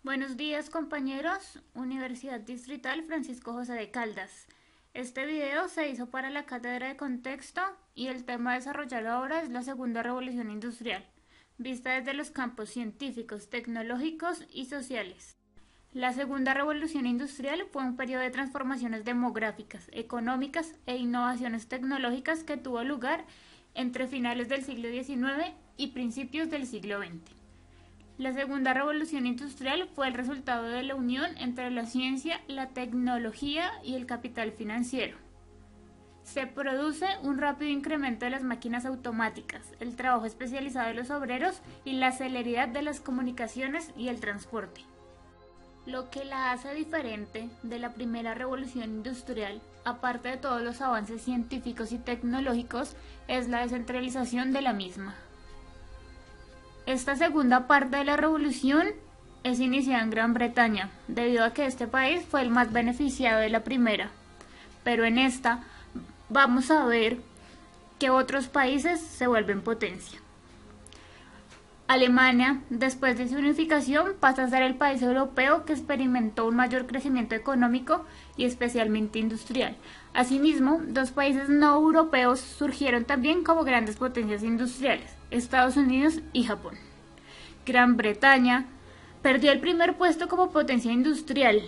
Buenos días compañeros, Universidad Distrital Francisco José de Caldas. Este video se hizo para la cátedra de contexto y el tema a desarrollar ahora es la segunda revolución industrial, vista desde los campos científicos, tecnológicos y sociales. La segunda revolución industrial fue un periodo de transformaciones demográficas, económicas e innovaciones tecnológicas que tuvo lugar entre finales del siglo XIX y principios del siglo XX. La segunda revolución industrial fue el resultado de la unión entre la ciencia, la tecnología y el capital financiero. Se produce un rápido incremento de las máquinas automáticas, el trabajo especializado de los obreros y la celeridad de las comunicaciones y el transporte. Lo que la hace diferente de la primera revolución industrial, aparte de todos los avances científicos y tecnológicos, es la descentralización de la misma. Esta segunda parte de la revolución es iniciada en Gran Bretaña, debido a que este país fue el más beneficiado de la primera. Pero en esta vamos a ver que otros países se vuelven potencia. Alemania, después de su unificación, pasa a ser el país europeo que experimentó un mayor crecimiento económico y especialmente industrial. Asimismo, dos países no europeos surgieron también como grandes potencias industriales: Estados Unidos y Japón. Gran Bretaña perdió el primer puesto como potencia industrial,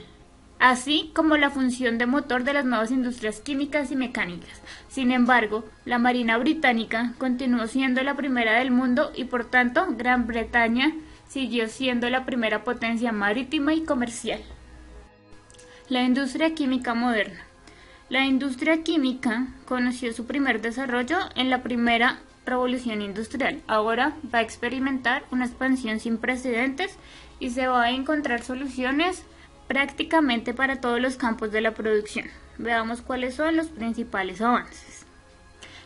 así como la función de motor de las nuevas industrias químicas y mecánicas. Sin embargo, la Marina británica continuó siendo la primera del mundo y por tanto Gran Bretaña siguió siendo la primera potencia marítima y comercial. La industria química moderna. La industria química conoció su primer desarrollo en la primera revolución industrial. Ahora va a experimentar una expansión sin precedentes y se va a encontrar soluciones prácticamente para todos los campos de la producción. Veamos cuáles son los principales avances.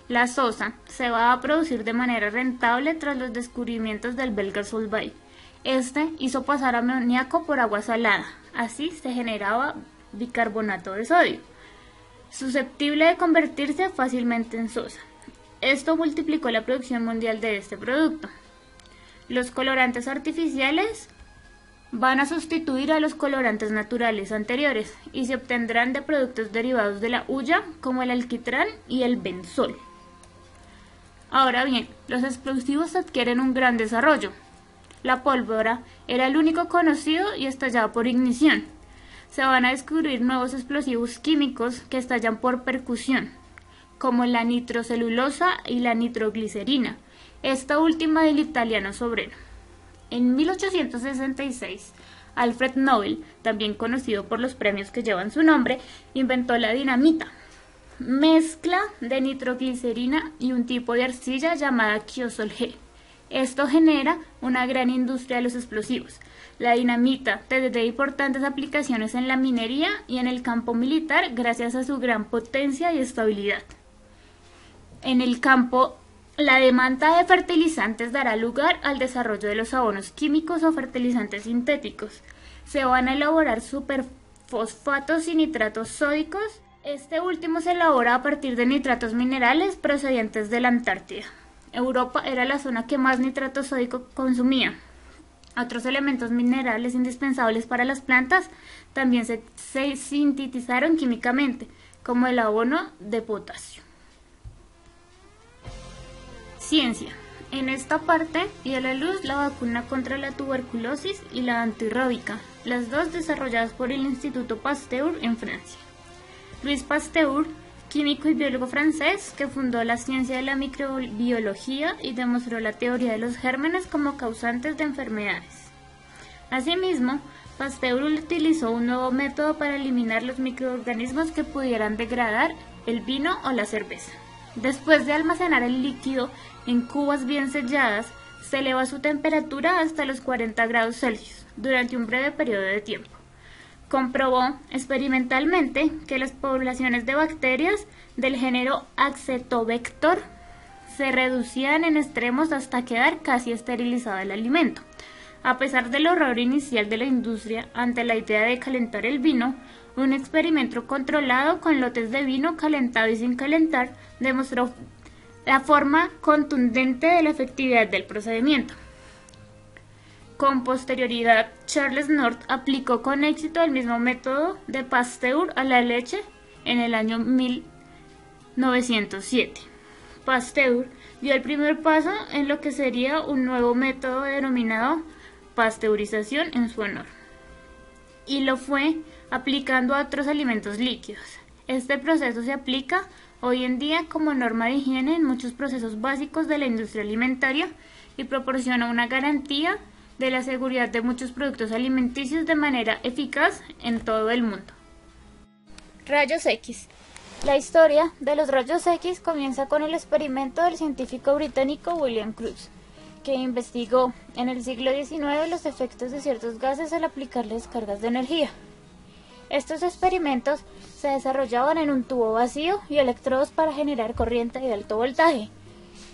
La sosa se va a producir de manera rentable tras los descubrimientos del belga Solvay. Este hizo pasar amoníaco por agua salada, así se generaba bicarbonato de sodio, susceptible de convertirse fácilmente en sosa. Esto multiplicó la producción mundial de este producto. Los colorantes artificiales van a sustituir a los colorantes naturales anteriores y se obtendrán de productos derivados de la hulla como el alquitrán y el benzol. Ahora bien, los explosivos adquieren un gran desarrollo. La pólvora era el único conocido y estallaba por ignición. Se van a descubrir nuevos explosivos químicos que estallan por percusión, como la nitrocelulosa y la nitroglicerina, esta última del italiano Sobrero. En 1866, Alfred Nobel, también conocido por los premios que llevan su nombre, inventó la dinamita, mezcla de nitroglicerina y un tipo de arcilla llamada Kieselguhr. Esto genera una gran industria de los explosivos. La dinamita tendrá importantes aplicaciones en la minería y en el campo militar gracias a su gran potencia y estabilidad. En el campo, la demanda de fertilizantes dará lugar al desarrollo de los abonos químicos o fertilizantes sintéticos. Se van a elaborar superfosfatos y nitratos sódicos. Este último se elabora a partir de nitratos minerales procedentes de la Antártida. Europa era la zona que más nitrato sódico consumía. Otros elementos minerales indispensables para las plantas también se sintetizaron químicamente, como el abono de potasio. Ciencia. En esta parte dio a la luz la vacuna contra la tuberculosis y la antirrábica, las dos desarrolladas por el Instituto Pasteur en Francia. Louis Pasteur, químico y biólogo francés, que fundó la ciencia de la microbiología y demostró la teoría de los gérmenes como causantes de enfermedades. Asimismo, Pasteur utilizó un nuevo método para eliminar los microorganismos que pudieran degradar el vino o la cerveza. Después de almacenar el líquido en cubas bien selladas, se eleva su temperatura hasta los 40 grados Celsius durante un breve periodo de tiempo. Comprobó experimentalmente que las poblaciones de bacterias del género Acetobacter se reducían en extremos hasta quedar casi esterilizado el alimento. A pesar del horror inicial de la industria ante la idea de calentar el vino, un experimento controlado con lotes de vino calentado y sin calentar demostró la forma contundente de la efectividad del procedimiento. Con posterioridad, Charles North aplicó con éxito el mismo método de Pasteur a la leche en el año 1907. Pasteur dio el primer paso en lo que sería un nuevo método denominado pasteurización en su honor, y lo fue aplicando a otros alimentos líquidos. Este proceso se aplica hoy en día como norma de higiene en muchos procesos básicos de la industria alimentaria y proporciona una garantía de la seguridad de muchos productos alimenticios de manera eficaz en todo el mundo. Rayos X. La historia de los rayos X comienza con el experimento del científico británico William Crookes, que investigó en el siglo XIX los efectos de ciertos gases al aplicarles cargas de energía. Estos experimentos se desarrollaban en un tubo vacío y electrodos para generar corriente de alto voltaje.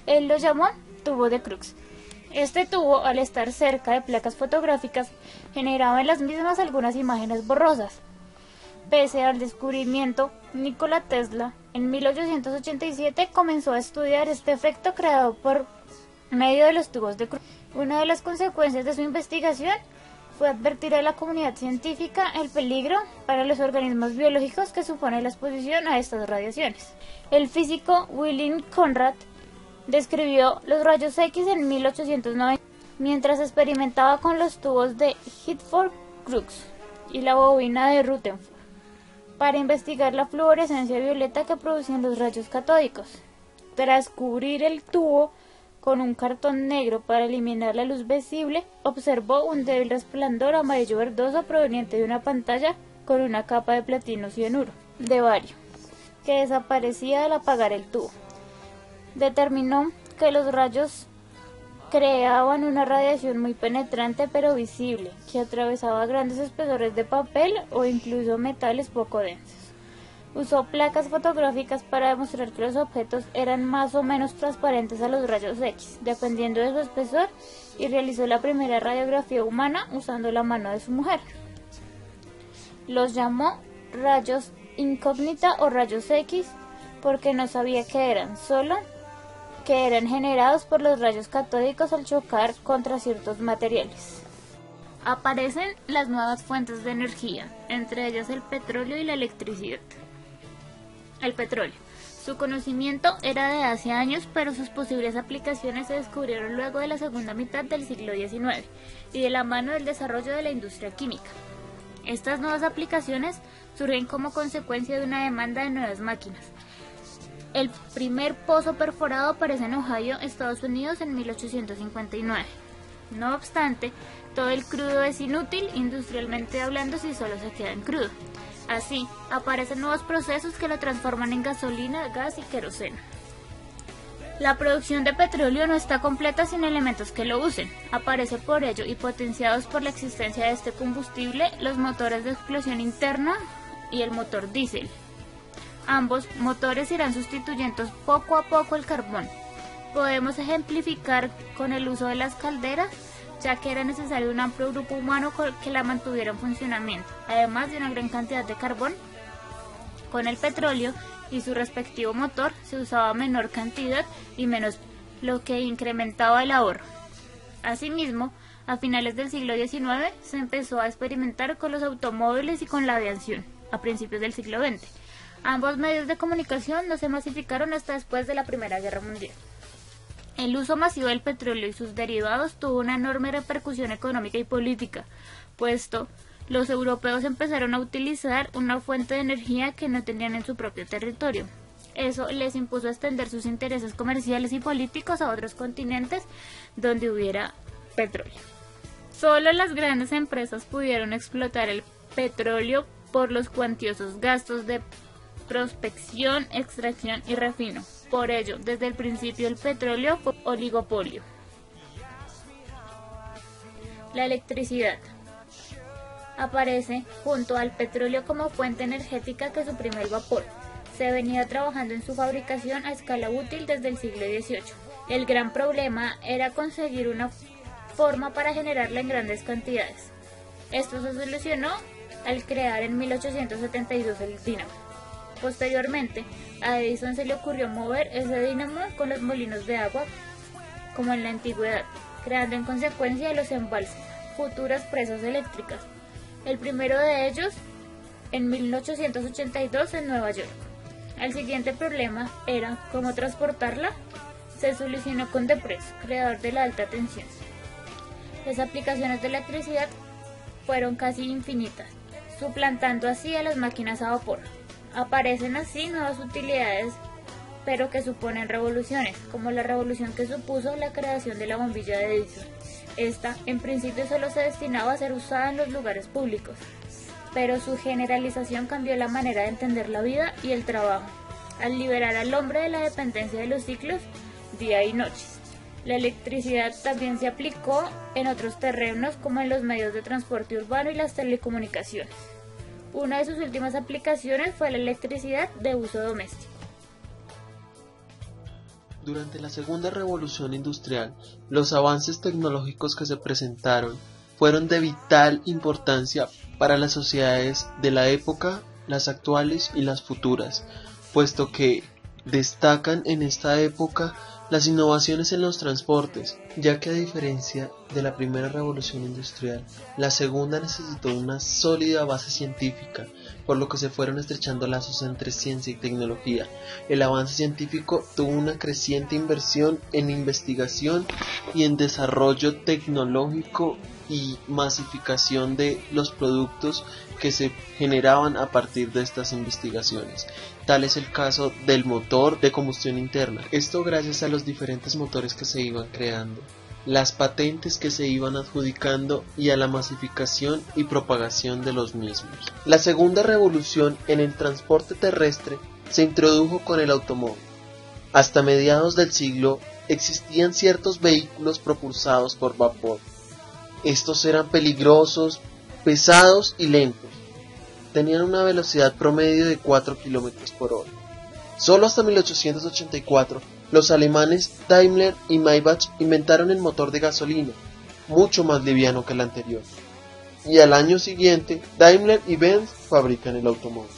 Él lo llamó tubo de Crookes. Este tubo, al estar cerca de placas fotográficas, generaba en las mismas algunas imágenes borrosas. Pese al descubrimiento, Nikola Tesla, en 1887, comenzó a estudiar este efecto creado por medio de los tubos de Crookes. Una de las consecuencias de su investigación fue advertir a la comunidad científica el peligro para los organismos biológicos que supone la exposición a estas radiaciones. El físico William Conrad describió los rayos X en 1890 mientras experimentaba con los tubos de Hitford-Crookes y la bobina de Rutherford para investigar la fluorescencia violeta que producían los rayos catódicos. Tras cubrir el tubo con un cartón negro para eliminar la luz visible, observó un débil resplandor amarillo verdoso proveniente de una pantalla con una capa de platino cianuro de bario, que desaparecía al apagar el tubo. Determinó que los rayos creaban una radiación muy penetrante pero visible, que atravesaba grandes espesores de papel o incluso metales poco densos. Usó placas fotográficas para demostrar que los objetos eran más o menos transparentes a los rayos X, dependiendo de su espesor, y realizó la primera radiografía humana usando la mano de su mujer. Los llamó rayos incógnita o rayos X porque no sabía qué eran, solo que eran generados por los rayos catódicos al chocar contra ciertos materiales. Aparecen las nuevas fuentes de energía, entre ellas el petróleo y la electricidad. El petróleo. Su conocimiento era de hace años, pero sus posibles aplicaciones se descubrieron luego de la segunda mitad del siglo XIX y de la mano del desarrollo de la industria química. Estas nuevas aplicaciones surgen como consecuencia de una demanda de nuevas máquinas. El primer pozo perforado aparece en Ohio, Estados Unidos, en 1859. No obstante, todo el crudo es inútil, industrialmente hablando, si solo se queda en crudo. Así, aparecen nuevos procesos que lo transforman en gasolina, gas y queroseno. La producción de petróleo no está completa sin elementos que lo usen. Aparece por ello, y potenciados por la existencia de este combustible, los motores de explosión interna y el motor diésel. Ambos motores irán sustituyendo poco a poco el carbón. Podemos ejemplificar con el uso de las calderas, ya que era necesario un amplio grupo humano que la mantuviera en funcionamiento, además de una gran cantidad de carbón. Con el petróleo y su respectivo motor se usaba menor cantidad y menos, lo que incrementaba el ahorro. Asimismo, a finales del siglo XIX se empezó a experimentar con los automóviles y con la aviación, a principios del siglo XX. Ambos medios de comunicación no se masificaron hasta después de la Primera Guerra Mundial. El uso masivo del petróleo y sus derivados tuvo una enorme repercusión económica y política, puesto los europeos empezaron a utilizar una fuente de energía que no tenían en su propio territorio. Eso les impuso extender sus intereses comerciales y políticos a otros continentes donde hubiera petróleo. Solo las grandes empresas pudieron explotar el petróleo por los cuantiosos gastos de prospección, extracción y refino. Por ello, desde el principio el petróleo fue oligopolio. La electricidad aparece junto al petróleo como fuente energética que suprime el vapor. Se venía trabajando en su fabricación a escala útil desde el siglo XVIII. El gran problema era conseguir una forma para generarla en grandes cantidades. Esto se solucionó al crear en 1872 el dínamo. Posteriormente, a Edison se le ocurrió mover ese dínamo con los molinos de agua, como en la antigüedad, creando en consecuencia los embalses. futuras presas eléctricas. El primero de ellos en 1882 en Nueva York. El siguiente problema era cómo transportarla. Se solucionó con Deprez, creador de la alta tensión. Las aplicaciones de electricidad fueron casi infinitas, suplantando así a las máquinas a vapor. Aparecen así nuevas utilidades, pero que suponen revoluciones, como la revolución que supuso la creación de la bombilla de Edison. Esta, en principio, solo se destinaba a ser usada en los lugares públicos, pero su generalización cambió la manera de entender la vida y el trabajo, al liberar al hombre de la dependencia de los ciclos día y noche. La electricidad también se aplicó en otros terrenos como en los medios de transporte urbano y las telecomunicaciones. Una de sus últimas aplicaciones fue la electricidad de uso doméstico. Durante la segunda revolución industrial, los avances tecnológicos que se presentaron fueron de vital importancia para las sociedades de la época, las actuales y las futuras, puesto que destacan en esta época las innovaciones en los transportes, ya que a diferencia de la primera revolución industrial, la segunda necesitó una sólida base científica, por lo que se fueron estrechando lazos entre ciencia y tecnología. El avance científico tuvo una creciente inversión en investigación y en desarrollo tecnológico y masificación de los productos que se generaban a partir de estas investigaciones. Tal es el caso del motor de combustión interna. Esto gracias a los diferentes motores que se iban creando, las patentes que se iban adjudicando y a la masificación y propagación de los mismos. La segunda revolución en el transporte terrestre se introdujo con el automóvil. Hasta mediados del siglo existían ciertos vehículos propulsados por vapor. Estos eran peligrosos, pesados y lentos. Tenían una velocidad promedio de 4 km por hora. Solo hasta 1884, los alemanes Daimler y Maybach inventaron el motor de gasolina, mucho más liviano que el anterior. Y al año siguiente, Daimler y Benz fabrican el automóvil.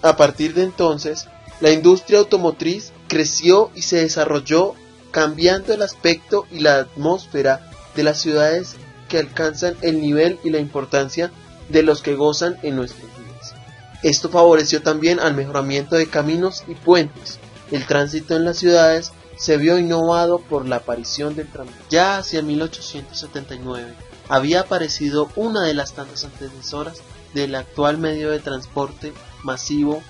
A partir de entonces, la industria automotriz creció y se desarrolló, cambiando el aspecto y la atmósfera de las ciudades que alcanzan el nivel y la importancia de los que gozan en nuestros días. Esto favoreció también al mejoramiento de caminos y puentes. El tránsito en las ciudades se vio innovado por la aparición del tranvía. Ya hacia 1879 había aparecido una de las tantas antecesoras del actual medio de transporte masivo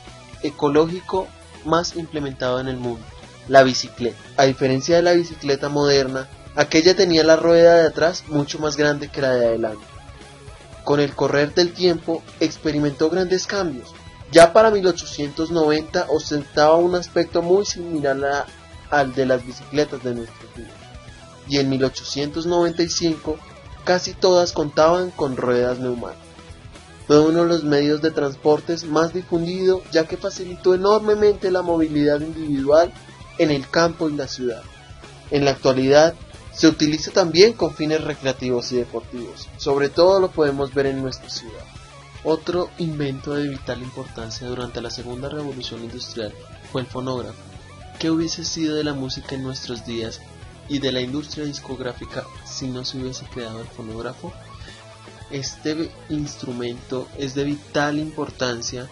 ecológico más implementado en el mundo, la bicicleta. A diferencia de la bicicleta moderna, aquella tenía la rueda de atrás mucho más grande que la de adelante. Con el correr del tiempo experimentó grandes cambios. Ya para 1890 ostentaba un aspecto muy similar al de las bicicletas de nuestros días. Y en 1895 casi todas contaban con ruedas neumáticas. Fue uno de los medios de transportes más difundido, ya que facilitó enormemente la movilidad individual en el campo y la ciudad. En la actualidad se utiliza también con fines recreativos y deportivos. Sobre todo lo podemos ver en nuestra ciudad. Otro invento de vital importancia durante la segunda revolución industrial fue el fonógrafo. ¿Qué hubiese sido de la música en nuestros días y de la industria discográfica si no se hubiese creado el fonógrafo? Este instrumento es de vital importancia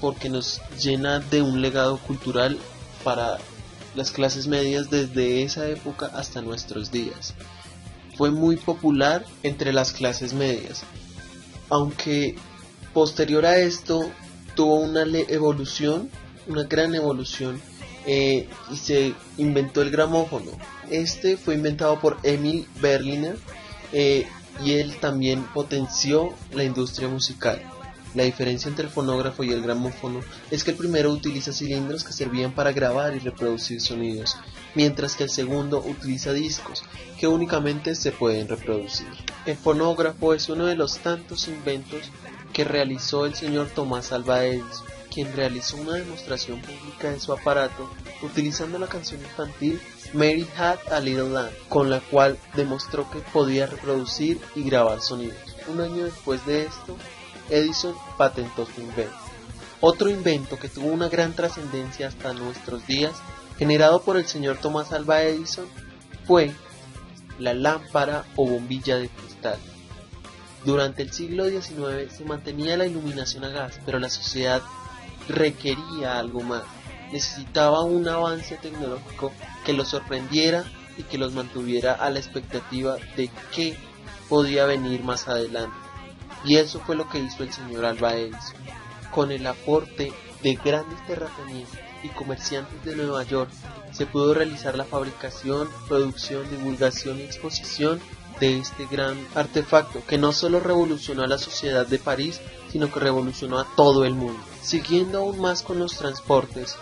porque nos llena de un legado cultural para las clases medias desde esa época hasta nuestros días. Fue muy popular entre las clases medias, aunque posterior a esto tuvo una gran evolución y se inventó el gramófono. Este fue inventado por Emil Berliner y él también potenció la industria musical. La diferencia entre el fonógrafo y el gramófono es que el primero utiliza cilindros que servían para grabar y reproducir sonidos, mientras que el segundo utiliza discos que únicamente se pueden reproducir. El fonógrafo es uno de los tantos inventos que realizó el señor Thomas Alva Edison, quien realizó una demostración pública de su aparato utilizando la canción infantil Mary Had a Little Lamb, con la cual demostró que podía reproducir y grabar sonidos. Un año después de esto, Edison patentó su invento. Otro invento que tuvo una gran trascendencia hasta nuestros días, generado por el señor Thomas Alva Edison, fue la lámpara o bombilla de cristal. Durante el siglo XIX se mantenía la iluminación a gas, pero la sociedad requería algo más. Necesitaba un avance tecnológico que los sorprendiera y que los mantuviera a la expectativa de qué podía venir más adelante. Y eso fue lo que hizo el señor Alva Edison. Con el aporte de grandes terratenientes y comerciantes de Nueva York, se pudo realizar la fabricación, producción, divulgación y exposición de este gran artefacto que no solo revolucionó a la sociedad de París, sino que revolucionó a todo el mundo. Siguiendo aún más con los transportes,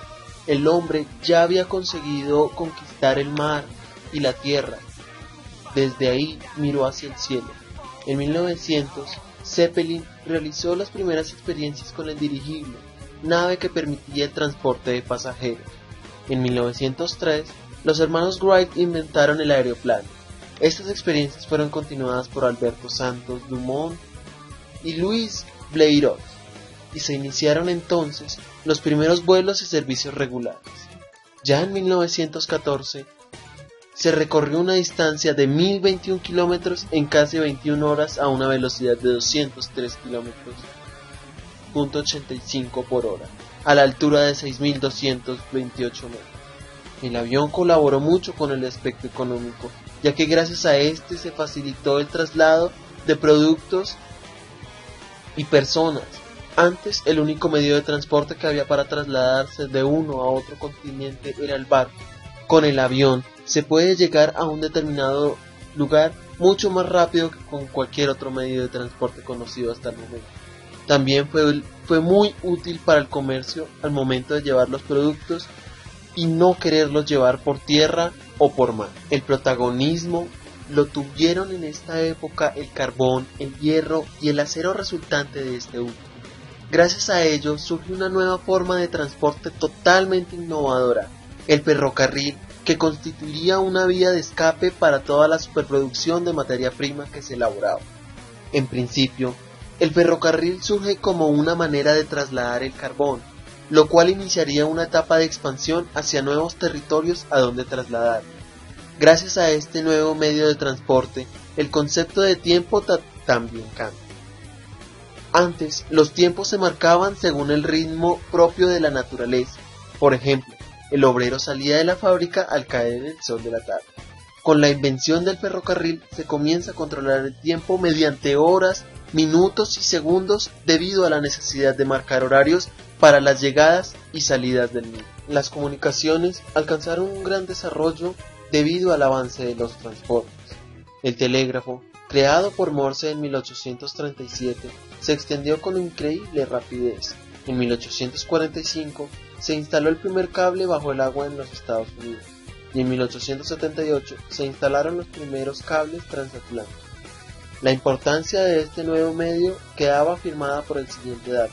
el hombre ya había conseguido conquistar el mar y la tierra. Desde ahí miró hacia el cielo. En 1900, Zeppelin realizó las primeras experiencias con el dirigible, nave que permitía el transporte de pasajeros. En 1903, los hermanos Wright inventaron el aeroplano. Estas experiencias fueron continuadas por Alberto Santos Dumont y Louis Blériot, y se iniciaron entonces los primeros vuelos y servicios regulares. Ya en 1914, se recorrió una distancia de 1021 kilómetros en casi 21 horas a una velocidad de 203 kilómetros, .85 por hora, a la altura de 6.228 metros. El avión colaboró mucho con el aspecto económico, ya que gracias a este se facilitó el traslado de productos y personas. Antes, el único medio de transporte que había para trasladarse de uno a otro continente era el barco. Con el avión se puede llegar a un determinado lugar mucho más rápido que con cualquier otro medio de transporte conocido hasta el momento. También fue muy útil para el comercio al momento de llevar los productos y no quererlos llevar por tierra o por mar. El protagonismo lo tuvieron en esta época el carbón, el hierro y el acero resultante de este último. Gracias a ello surge una nueva forma de transporte totalmente innovadora, el ferrocarril, que constituiría una vía de escape para toda la superproducción de materia prima que se elaboraba. En principio, el ferrocarril surge como una manera de trasladar el carbón, lo cual iniciaría una etapa de expansión hacia nuevos territorios a donde trasladar. Gracias a este nuevo medio de transporte, el concepto de tiempo también cambia. Antes, los tiempos se marcaban según el ritmo propio de la naturaleza. Por ejemplo, el obrero salía de la fábrica al caer el sol de la tarde. Con la invención del ferrocarril se comienza a controlar el tiempo mediante horas, minutos y segundos debido a la necesidad de marcar horarios para las llegadas y salidas del mismo. Las comunicaciones alcanzaron un gran desarrollo debido al avance de los transportes. El telégrafo, creado por Morse en 1837, se extendió con increíble rapidez. En 1845 se instaló el primer cable bajo el agua en los Estados Unidos, y en 1878 se instalaron los primeros cables transatlánticos. La importancia de este nuevo medio quedaba afirmada por el siguiente dato.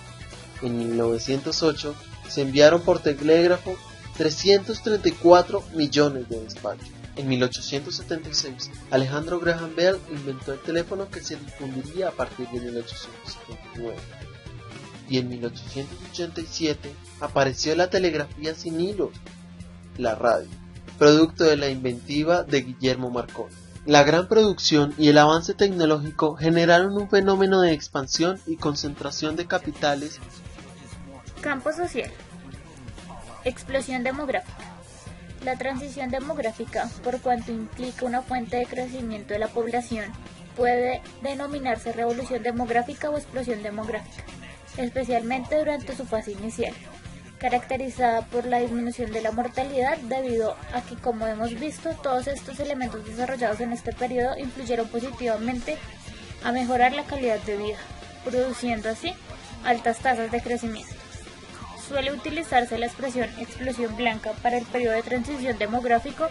En 1908 se enviaron por telégrafo 334 millones de despachos. En 1876, Alejandro Graham Bell inventó el teléfono que se difundiría a partir de 1879. Y en 1887 apareció la telegrafía sin hilos, la radio, producto de la inventiva de Guillermo Marconi. La gran producción y el avance tecnológico generaron un fenómeno de expansión y concentración de capitales. Campo social. Explosión demográfica. La transición demográfica, por cuanto implica una fuente de crecimiento de la población, puede denominarse revolución demográfica o explosión demográfica, especialmente durante su fase inicial, caracterizada por la disminución de la mortalidad debido a que, como hemos visto, todos estos elementos desarrollados en este periodo influyeron positivamente a mejorar la calidad de vida, produciendo así altas tasas de crecimiento. Suele utilizarse la expresión explosión blanca para el periodo de transición demográfico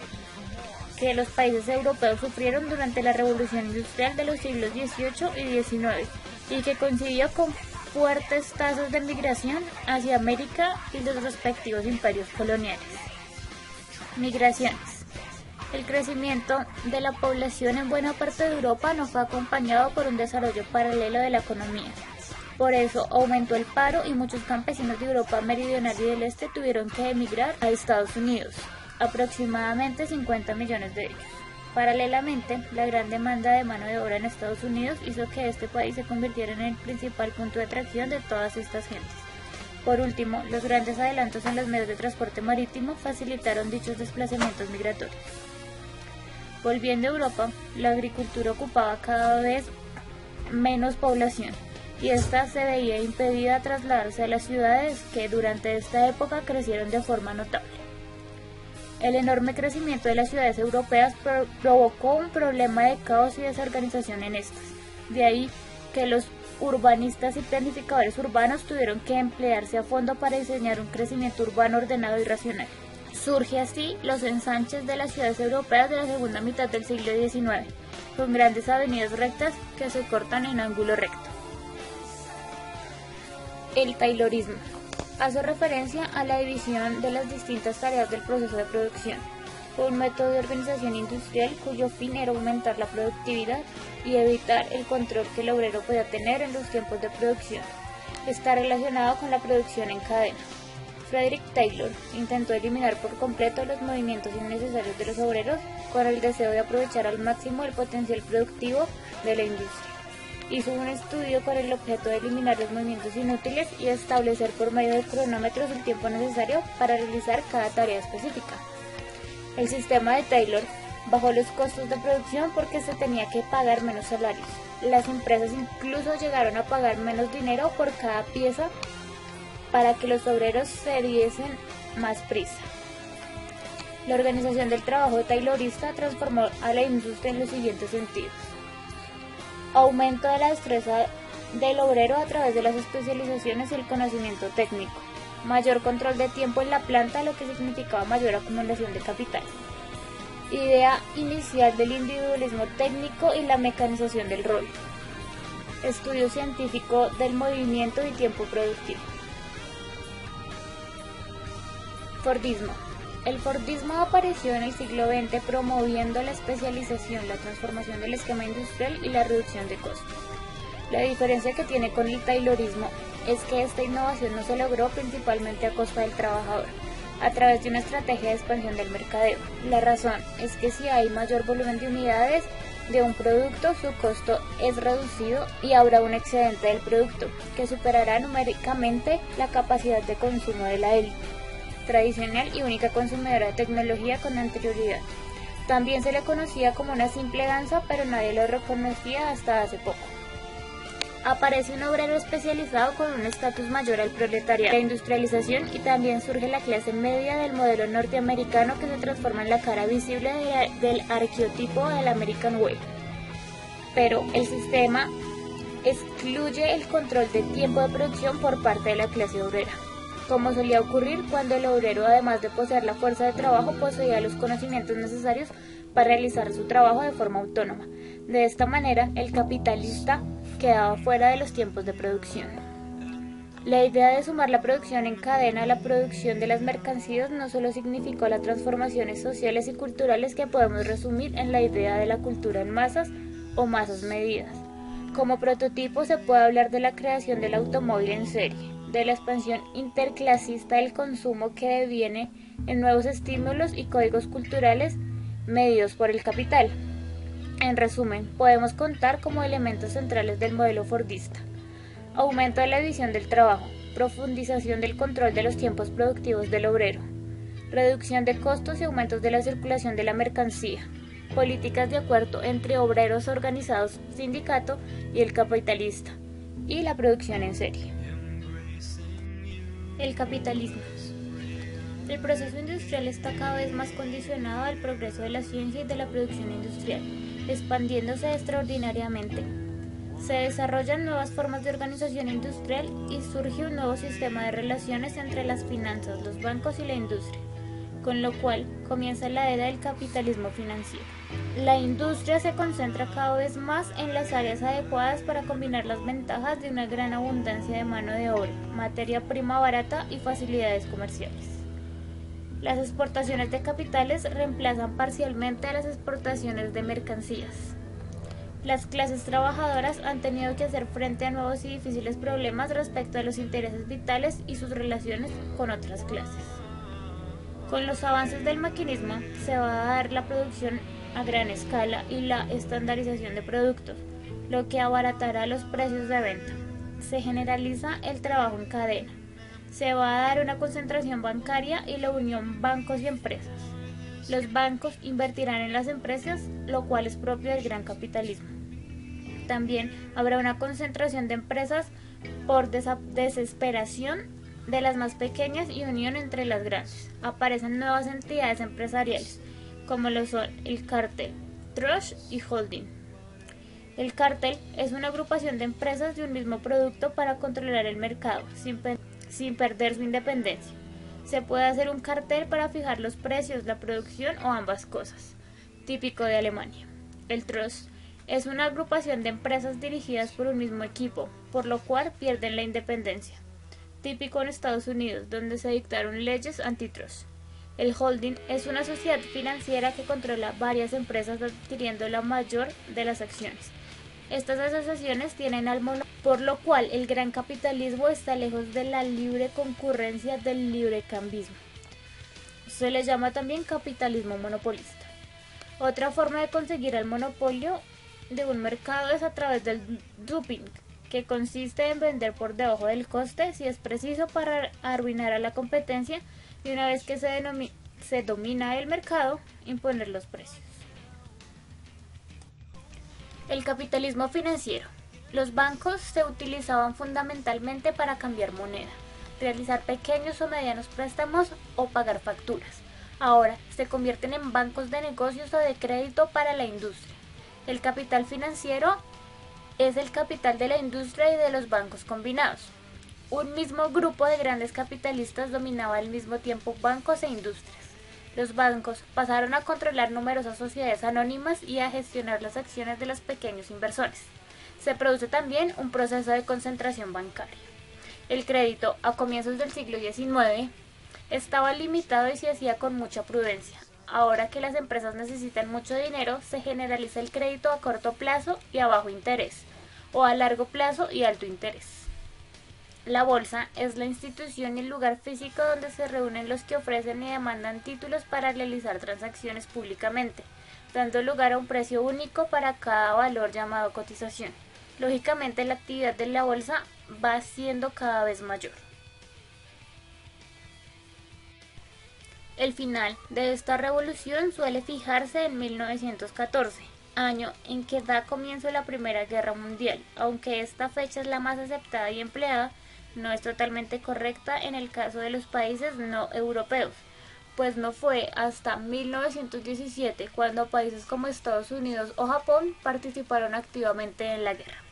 que los países europeos sufrieron durante la revolución industrial de los siglos XVIII y XIX y que coincidió con fuertes tasas de migración hacia América y los respectivos imperios coloniales. Migraciones. El crecimiento de la población en buena parte de Europa no fue acompañado por un desarrollo paralelo de la economía. Por eso aumentó el paro y muchos campesinos de Europa meridional y del este tuvieron que emigrar a Estados Unidos, aproximadamente 50 millones de ellos. Paralelamente, la gran demanda de mano de obra en Estados Unidos hizo que este país se convirtiera en el principal punto de atracción de todas estas gentes. Por último, los grandes adelantos en los medios de transporte marítimo facilitaron dichos desplazamientos migratorios. Volviendo a Europa, la agricultura ocupaba cada vez menos población, y ésta se veía impedida a trasladarse a las ciudades que durante esta época crecieron de forma notable. El enorme crecimiento de las ciudades europeas provocó un problema de caos y desorganización en estas. De ahí que los urbanistas y planificadores urbanos tuvieron que emplearse a fondo para diseñar un crecimiento urbano ordenado y racional. Surge así los ensanches de las ciudades europeas de la segunda mitad del siglo XIX, con grandes avenidas rectas que se cortan en ángulo recto. El Taylorismo hace referencia a la división de las distintas tareas del proceso de producción, por un método de organización industrial cuyo fin era aumentar la productividad y evitar el control que el obrero podía tener en los tiempos de producción. Está relacionado con la producción en cadena. Frederick Taylor intentó eliminar por completo los movimientos innecesarios de los obreros con el deseo de aprovechar al máximo el potencial productivo de la industria. Hizo un estudio con el objeto de eliminar los movimientos inútiles y establecer por medio de cronómetros el tiempo necesario para realizar cada tarea específica. El sistema de Taylor bajó los costos de producción porque se tenía que pagar menos salarios. Las empresas incluso llegaron a pagar menos dinero por cada pieza para que los obreros se diesen más prisa. La organización del trabajo taylorista transformó a la industria en los siguientes sentidos: aumento de la destreza del obrero a través de las especializaciones y el conocimiento técnico, mayor control de tiempo en la planta, lo que significaba mayor acumulación de capital, idea inicial del individualismo técnico y la mecanización del rol, estudio científico del movimiento y tiempo productivo. Fordismo. El Fordismo apareció en el siglo XX promoviendo la especialización, la transformación del esquema industrial y la reducción de costos. La diferencia que tiene con el Taylorismo es que esta innovación no se logró principalmente a costa del trabajador, a través de una estrategia de expansión del mercadeo. La razón es que si hay mayor volumen de unidades de un producto, su costo es reducido y habrá un excedente del producto, que superará numéricamente la capacidad de consumo de la élite tradicional y única consumidora de tecnología con anterioridad. También se le conocía como una simple danza, pero nadie lo reconocía hasta hace poco. Aparece un obrero especializado con un estatus mayor al proletariado, la industrialización, y también surge la clase media del modelo norteamericano que se transforma en la cara visible del arqueotipo del American Way. Pero el sistema excluye el control del tiempo de producción por parte de la clase obrera, como solía ocurrir cuando el obrero, además de poseer la fuerza de trabajo, poseía los conocimientos necesarios para realizar su trabajo de forma autónoma. De esta manera, el capitalista quedaba fuera de los tiempos de producción. La idea de sumar la producción en cadena a la producción de las mercancías no solo significó las transformaciones sociales y culturales que podemos resumir en la idea de la cultura en masas o masas medidas. Como prototipo se puede hablar de la creación del automóvil en serie, de la expansión interclasista del consumo que deviene en nuevos estímulos y códigos culturales medidos por el capital. En resumen, podemos contar como elementos centrales del modelo fordista: aumento de la división del trabajo, profundización del control de los tiempos productivos del obrero, reducción de costos y aumentos de la circulación de la mercancía, políticas de acuerdo entre obreros organizados, sindicato y el capitalista, y la producción en serie. El capitalismo. El proceso industrial está cada vez más condicionado al progreso de la ciencia y de la producción industrial, expandiéndose extraordinariamente. Se desarrollan nuevas formas de organización industrial y surge un nuevo sistema de relaciones entre las finanzas, los bancos y la industria, con lo cual comienza la era del capitalismo financiero. La industria se concentra cada vez más en las áreas adecuadas para combinar las ventajas de una gran abundancia de mano de obra, materia prima barata y facilidades comerciales. Las exportaciones de capitales reemplazan parcialmente a las exportaciones de mercancías. Las clases trabajadoras han tenido que hacer frente a nuevos y difíciles problemas respecto a los intereses vitales y sus relaciones con otras clases. Con los avances del maquinismo se va a dar la producción a gran escala y la estandarización de productos, lo que abaratará los precios de venta. Se generaliza el trabajo en cadena. Se va a dar una concentración bancaria y la unión bancos y empresas. Los bancos invertirán en las empresas, lo cual es propio del gran capitalismo. También habrá una concentración de empresas por desesperación de las más pequeñas y unión entre las grandes. Aparecen nuevas entidades empresariales, como lo son el cártel, trust y holding. El cártel es una agrupación de empresas de un mismo producto para controlar el mercado, sin perder su independencia. Se puede hacer un cartel para fijar los precios, la producción o ambas cosas, típico de Alemania. El trust es una agrupación de empresas dirigidas por un mismo equipo, por lo cual pierden la independencia, típico en Estados Unidos, donde se dictaron leyes antitrust. El holding es una sociedad financiera que controla varias empresas adquiriendo la mayor de las acciones. Estas asociaciones tienen al monopolio, por lo cual el gran capitalismo está lejos de la libre concurrencia del librecambismo. Se le llama también capitalismo monopolista. Otra forma de conseguir el monopolio de un mercado es a través del dumping, que consiste en vender por debajo del coste si es preciso para arruinar a la competencia y una vez que se domina el mercado, imponer los precios. El capitalismo financiero. Los bancos se utilizaban fundamentalmente para cambiar moneda, realizar pequeños o medianos préstamos o pagar facturas. Ahora se convierten en bancos de negocios o de crédito para la industria. El capital financiero es el capital de la industria y de los bancos combinados. Un mismo grupo de grandes capitalistas dominaba al mismo tiempo bancos e industrias. Los bancos pasaron a controlar numerosas sociedades anónimas y a gestionar las acciones de los pequeños inversores. Se produce también un proceso de concentración bancaria. El crédito, a comienzos del siglo XIX, estaba limitado y se hacía con mucha prudencia. Ahora que las empresas necesitan mucho dinero, se generaliza el crédito a corto plazo y a bajo interés, o a largo plazo y alto interés. La bolsa es la institución y el lugar físico donde se reúnen los que ofrecen y demandan títulos para realizar transacciones públicamente, dando lugar a un precio único para cada valor llamado cotización. Lógicamente, la actividad de la bolsa va siendo cada vez mayor. El final de esta revolución suele fijarse en 1914, año en que da comienzo la Primera Guerra Mundial, aunque esta fecha es la más aceptada y empleada. No es totalmente correcta en el caso de los países no europeos, pues no fue hasta 1917 cuando países como Estados Unidos o Japón participaron activamente en la guerra.